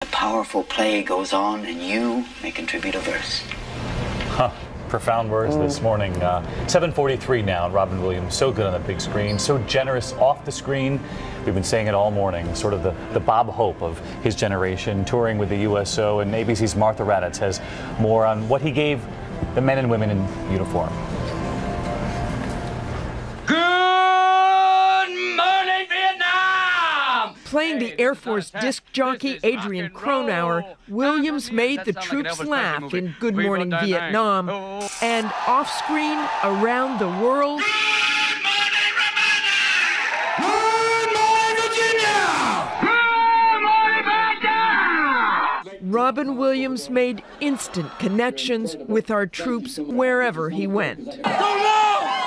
A powerful play goes on, and you may contribute a verse. Huh. Profound words this morning. 7:43 now, and Robin Williams, so good on the big screen, so generous off the screen. We've been saying it all morning, sort of the Bob Hope of his generation, touring with the USO, and ABC's Martha Raddatz has more on what he gave the men and women in uniform. Playing the Air Force disc jockey Adrian Cronauer, Williams made the troops laugh in Good Morning Vietnam. And off-screen, around the world, Robin Williams made instant connections with our troops wherever he went.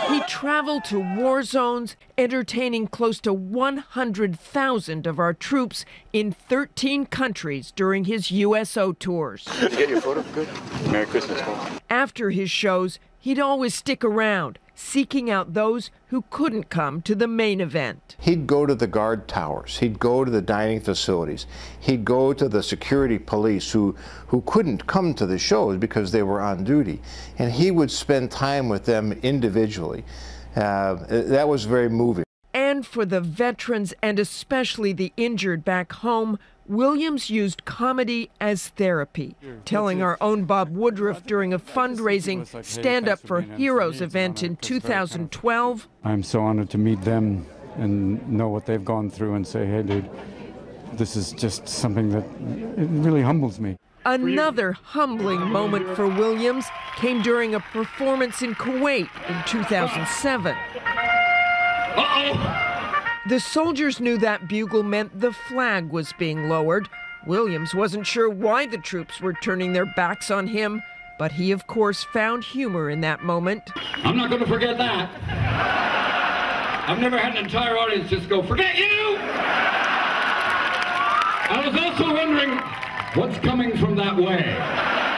He traveled to war zones, entertaining close to 100,000 of our troops in 13 countries during his USO tours. Did you get your photo? Good. Merry Christmas, folks. After his shows, he'd always stick around, seeking out those who couldn't come to the main event. He'd go to the guard towers. He'd go to the dining facilities. He'd go to the security police who couldn't come to the shows because they were on duty. And he would spend time with them individually. That was very moving. And for the veterans, and especially the injured back home, Williams used comedy as therapy, telling our own Bob Woodruff during a fundraising Stand Up for Heroes event in 2012. I'm so honored to meet them and know what they've gone through and say, hey, dude, this is just something that it really humbles me. Another humbling moment for Williams came during a performance in Kuwait in 2007. The soldiers knew that bugle meant the flag was being lowered. Williams wasn't sure why the troops were turning their backs on him, but he, of course, found humor in that moment. I'm not going to forget that. I've never had an entire audience just go, forget you! I was also wondering what's coming from that way.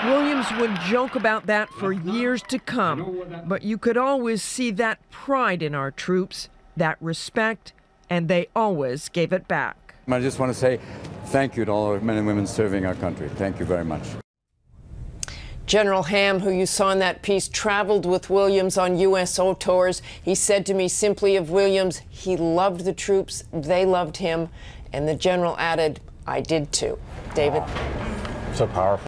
Williams would joke about that for years to come, but you could always see that pride in our troops, that respect, and they always gave it back. I just want to say thank you to all our men and women serving our country. Thank you very much. General Ham, who you saw in that piece, traveled with Williams on USO tours. He said to me simply of Williams, he loved the troops, they loved him, and the general added, I did too. David? So powerful.